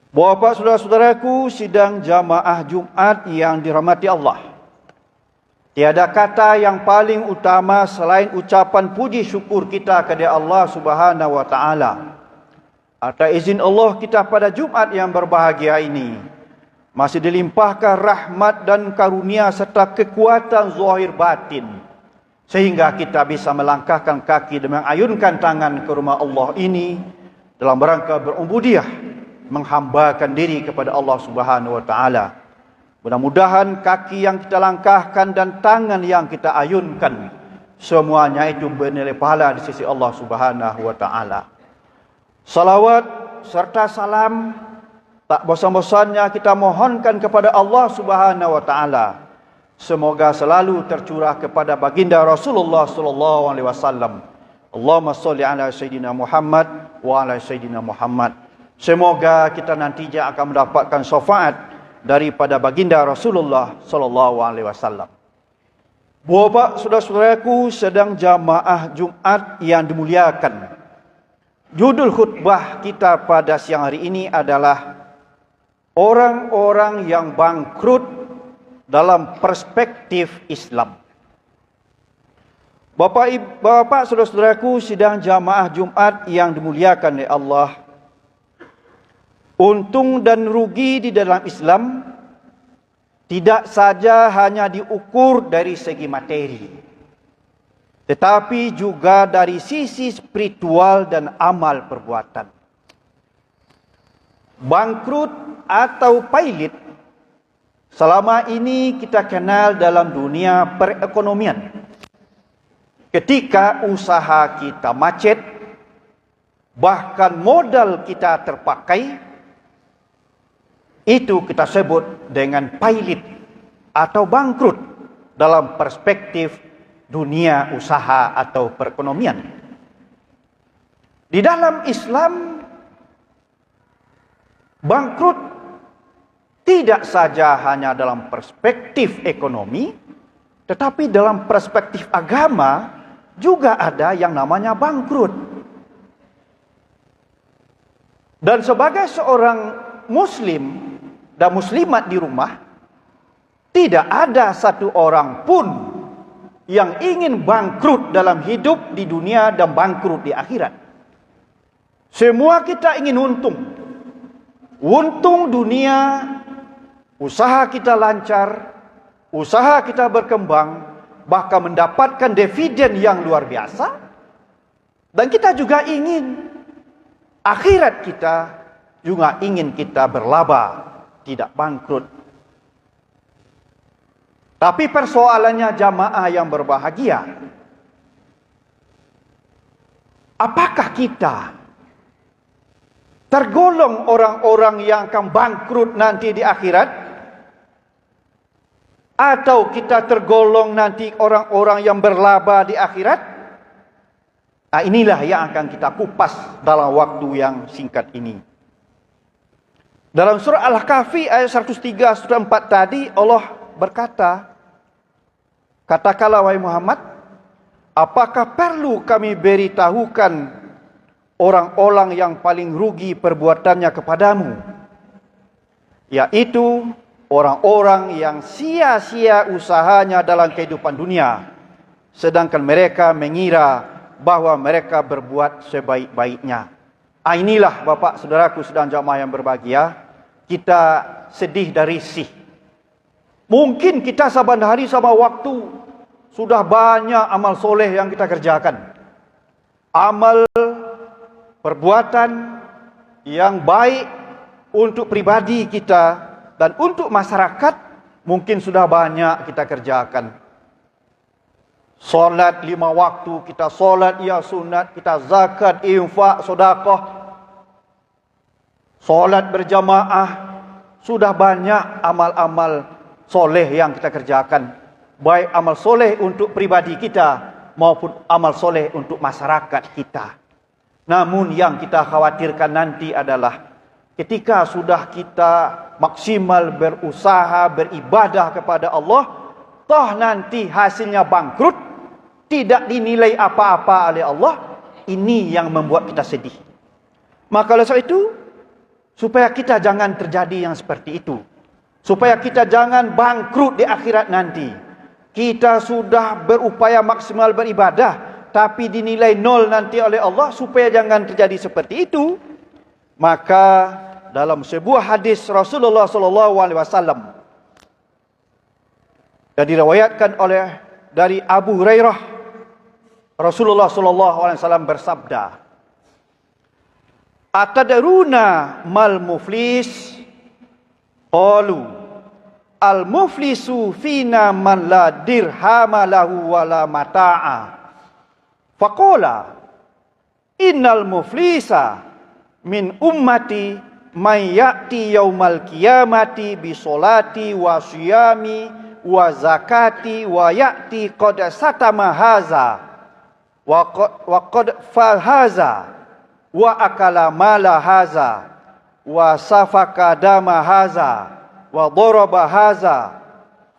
Bapak, saudara-saudaraku, sidang jamaah Jumat yang dirahmati Allah. Tiada kata yang paling utama selain ucapan puji syukur kita kepada Allah Subhanahu wa taala. Atas izin Allah kita pada Jumat yang berbahagia ini masih dilimpahkan rahmat dan karunia serta kekuatan zahir batin, sehingga kita bisa melangkahkan kaki dan mengayunkan tangan ke rumah Allah ini dalam rangka berubudiah, menghambakan diri kepada Allah Subhanahu wa taala. Mudah-mudahan kaki yang kita langkahkan dan tangan yang kita ayunkan semuanya itu bernilai pahala di sisi Allah Subhanahu wa taala. Salawat serta salam tak bosan-bosannya kita mohonkan kepada Allah Subhanahu wa taala. Semoga selalu tercurah kepada baginda Rasulullah sallallahu alaihi wasallam. Allahumma shalli ala sayidina Muhammad wa ala sayidina Muhammad. Semoga kita nantinya akan mendapatkan syafaat daripada baginda Rasulullah sallallahu alaihi wasallam. Bapak, saudara-saudaraku, sedang jamaah Jumat yang dimuliakan. Judul khutbah kita pada siang hari ini adalah orang-orang yang bangkrut dalam perspektif Islam. Bapak, saudara-saudaraku, sidang jamaah Jumat yang dimuliakan oleh Allah, untung dan rugi di dalam Islam tidak saja hanya diukur dari segi materi, tetapi juga dari sisi spiritual dan amal perbuatan. Bangkrut atau pailit selama ini kita kenal dalam dunia perekonomian. Ketika usaha kita macet, bahkan modal kita terpakai, itu kita sebut dengan pailit atau bangkrut dalam perspektif dunia usaha atau perekonomian. Di dalam Islam, bangkrut tidak saja hanya dalam perspektif ekonomi, tetapi dalam perspektif agama juga ada yang namanya bangkrut. Dan sebagai seorang muslim dan muslimat di rumah, tidak ada satu orang pun yang ingin bangkrut dalam hidup di dunia dan bangkrut di akhirat. Semua kita ingin untung. Untung dunia, usaha kita lancar, usaha kita berkembang, bahkan mendapatkan dividen yang luar biasa. Dan kita juga ingin akhirat kita juga ingin kita berlaba, tidak bangkrut. Tapi persoalannya jamaah yang berbahagia, apakah kita tergolong orang-orang yang akan bangkrut nanti di akhirat? Atau kita tergolong nanti orang-orang yang berlaba di akhirat? Nah, inilah yang akan kita kupas dalam waktu yang singkat ini. Dalam surah Al-Kahfi ayat 103 surah 4 tadi Allah berkata, katakanlah wahai Muhammad, apakah perlu kami beritahukan orang-orang yang paling rugi perbuatannya kepadamu? Yaitu orang-orang yang sia-sia usahanya dalam kehidupan dunia, sedangkan mereka mengira bahwa mereka berbuat sebaik-baiknya. Inilah Bapak, saudaraku, sedang jamaah yang berbahagia, kita sedih dan risih. Mungkin kita saban hari sama waktu sudah banyak amal soleh yang kita kerjakan. Amal perbuatan yang baik untuk pribadi kita dan untuk masyarakat mungkin sudah banyak kita kerjakan. Solat 5 waktu kita solat ya sunat, kita zakat, infak, sedekah, solat berjamaah, sudah banyak amal-amal soleh yang kita kerjakan. Baik amal soleh untuk pribadi kita maupun amal soleh untuk masyarakat kita. Namun yang kita khawatirkan nanti adalah ketika sudah kita maksimal berusaha, beribadah kepada Allah, toh nanti hasilnya bangkrut, tidak dinilai apa-apa oleh Allah. Ini yang membuat kita sedih. Maka oleh sebab itu, supaya kita jangan terjadi yang seperti itu. Supaya kita jangan bangkrut di akhirat nanti. Kita sudah berupaya maksimal beribadah, tapi dinilai nol nanti oleh Allah. Supaya jangan terjadi seperti itu, maka dalam sebuah hadis Rasulullah SAW yang diriwayatkan dari Abu Hurairah, Rasulullah SAW bersabda, "Atadruna mal muflis?" Qalu, "Al-muflisu fina man la dirhama lahu wa la mata'a." Faqala, "Innal muflisa min ummati man ya'ti yaumal qiyamati bi sholati wa siyami wa zakati wa ya'ti qad satama haza wa qad fahaza wa akala mala haza wa safaka dama haza wa daraba haza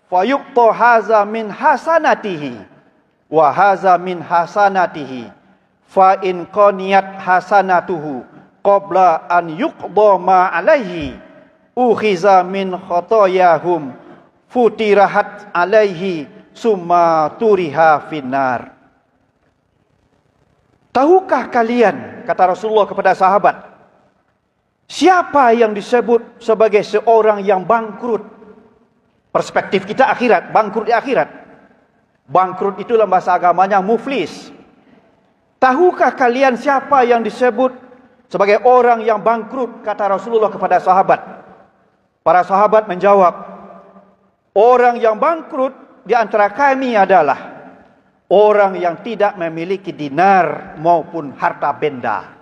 fayuqta haza min hasanatihi wa haza min hasanatihi fa in qaniyat hasanatuhu qabla an yuqda ma alaihi ukhiza min khotoyahum futirahat alaihi summa turiha finnar." Tahukah kalian, kata Rasulullah kepada sahabat, siapa yang disebut sebagai seorang yang bangkrut? Perspektif kita akhirat, bangkrut di akhirat. Bangkrut itu dalam bahasa agamanya muflis. Tahukah kalian siapa yang disebut sebagai orang yang bangkrut? Kata Rasulullah kepada sahabat. Para sahabat menjawab, orang yang bangkrut di antara kami adalah orang yang tidak memiliki dinar maupun harta benda.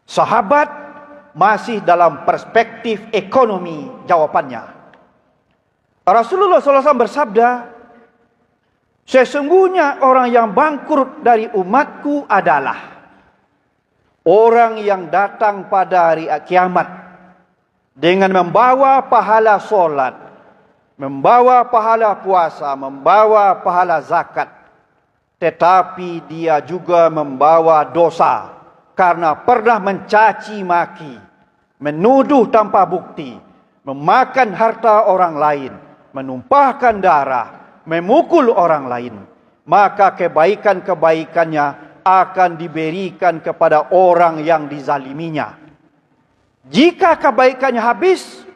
Sahabat masih dalam perspektif ekonomi jawabannya. Rasulullah SAW bersabda, "Sesungguhnya orang yang bangkrut dari umatku adalah orang yang datang pada hari kiamat dengan membawa pahala solat, membawa pahala puasa, membawa pahala zakat, tetapi dia juga membawa dosa karena pernah mencaci maki, menuduh tanpa bukti, memakan harta orang lain, menumpahkan darah, memukul orang lain. Maka kebaikan-kebaikannya akan diberikan kepada orang yang dizaliminya. Jika kebaikannya habis,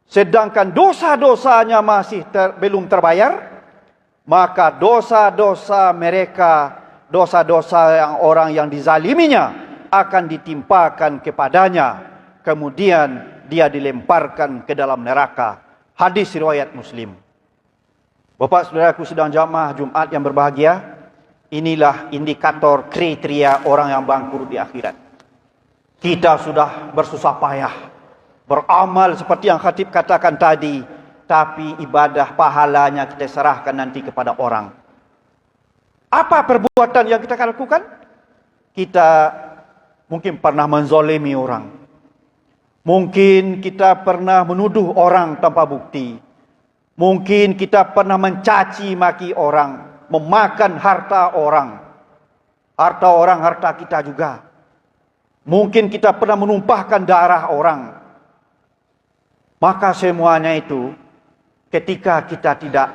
sedangkan dosa-dosanya masih belum terbayar, maka dosa-dosa mereka, dosa-dosa yang orang yang dizaliminya akan ditimpakan kepadanya. Kemudian dia dilemparkan ke dalam neraka. Hadis riwayat Muslim. Bapak saudaraku sedang jamaah Jumat yang berbahagia, inilah indikator kriteria orang yang bangkrut di akhirat. Kita sudah bersusah payah, beramal seperti yang khatib katakan tadi, tapi ibadah pahalanya kita serahkan nanti kepada orang. Apa perbuatan yang kita akan lakukan? Kita mungkin pernah menzalimi orang. Mungkin kita pernah menuduh orang tanpa bukti. Mungkin kita pernah mencaci maki orang, memakan harta orang. Harta orang, harta kita juga. Mungkin kita pernah menumpahkan darah orang. Maka semuanya itu, ketika kita tidak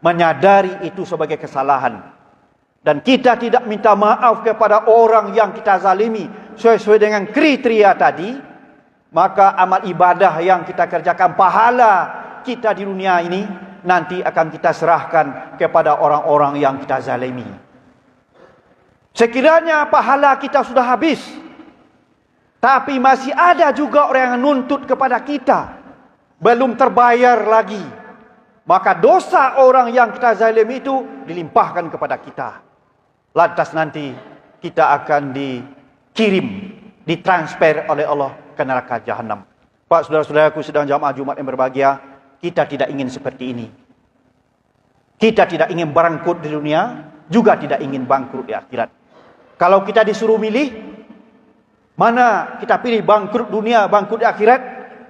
menyadari itu sebagai kesalahan, dan kita tidak minta maaf kepada orang yang kita zalimi sesuai dengan kriteria tadi, maka amal ibadah yang kita kerjakan, pahala kita di dunia ini, nanti akan kita serahkan kepada orang-orang yang kita zalimi. Sekiranya pahala kita sudah habis, tapi masih ada juga orang yang nuntut kepada kita, belum terbayar lagi, maka dosa orang yang kita zalim itu dilimpahkan kepada kita. Lantas nanti kita akan dikirim, ditransfer oleh Allah ke neraka jahanam. Pak, saudara-saudaraku sedang jamaah Jumat yang berbahagia, kita tidak ingin seperti ini. Kita tidak ingin bangkrut di dunia, juga tidak ingin bangkrut di akhirat. Kalau kita disuruh milih, mana kita pilih, bangkrut dunia, bangkrut di akhirat?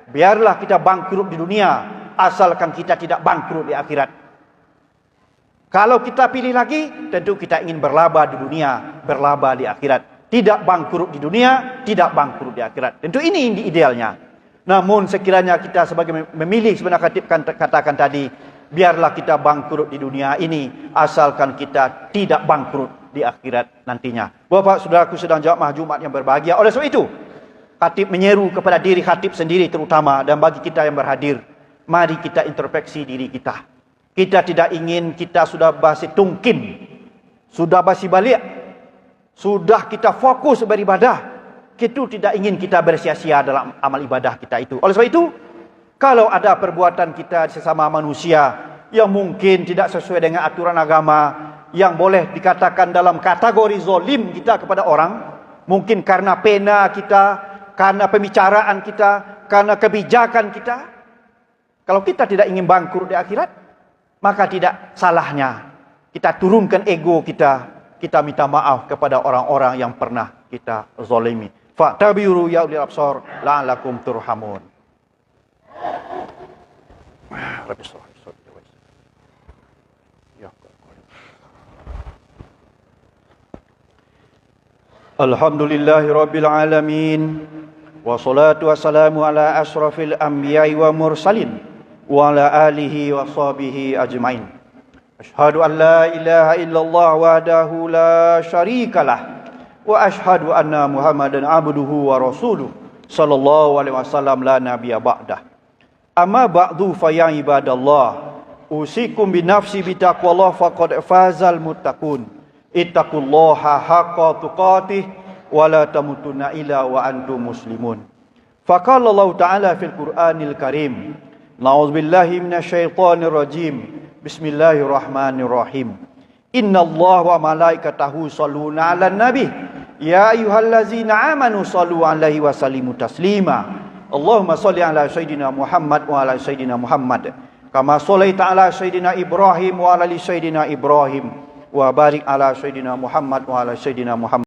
Biarlah kita bangkrut di dunia, asalkan kita tidak bangkrut di akhirat. Kalau kita pilih lagi, tentu kita ingin berlaba di dunia, berlaba di akhirat. Tidak bangkrut di dunia, tidak bangkrut di akhirat. Tentu ini idealnya. Namun sekiranya kita sebagai memilih sebenarnya katakan tadi, biarlah kita bangkrut di dunia ini, asalkan kita tidak bangkrut di akhirat nantinya. Bapak saudaraku sedang jamaah Jumat yang berbahagia. Oleh sebab itu, khatib menyeru kepada diri khatib sendiri terutama, dan bagi kita yang berhadir, mari kita introspeksi diri kita. Kita tidak ingin kita sudah basi tungkin, sudah basi balik, sudah kita fokus beribadah. Kita tidak ingin kita bersia-sia dalam amal ibadah kita itu. Oleh sebab itu, kalau ada perbuatan kita sesama manusia yang mungkin tidak sesuai dengan aturan agama, yang boleh dikatakan dalam kategori zolim kita kepada orang, mungkin karena pena kita, karena pembicaraan kita, karena kebijakan kita. Kalau kita tidak ingin bangkrut di akhirat, maka tidak salahnya kita turunkan ego kita, kita minta maaf kepada orang-orang yang pernah kita zalimi. Fa'tabiru ya ulil absar la'alakum turhamun. Alhamdulillahi rabbil alamin, wassalatu wassalamu ala asrafil anbiya'i wa mursalin wa ala alihi wa sahbihi ajmain. Asyhadu an la ilaha illallah wahdahu la syarikalah wa asyhadu anna Muhammadan abduhu wa rasuluh sallallahu alaihi wasallam la nabiyya ba'dah. Amma ba'du fa ya ibadallah, usikum bi nafsi bi taqwallah faqad fazal muttaqun. Ittaqullaha haqqa tuqatih wa la tamutunna illa wa antum muslimun. Faqala Allah Ta'ala fil Qur'anil Karim, na'udzubillahi minasyaitonir rajim. Bismillahirrahmanirrahim. Innallaha wa malaikatahu shalluna 'alan nabi. Ya ayyuhallazina amanu shallu 'alaihi wa sallimu taslima. Allahumma shalli 'ala sayidina Muhammad wa 'ala sayidina Muhammad kama shallaita 'ala sayidina Ibrahim wa 'ala sayidina Ibrahim wa barik 'ala sayidina Muhammad wa 'ala sayidina Muhammad.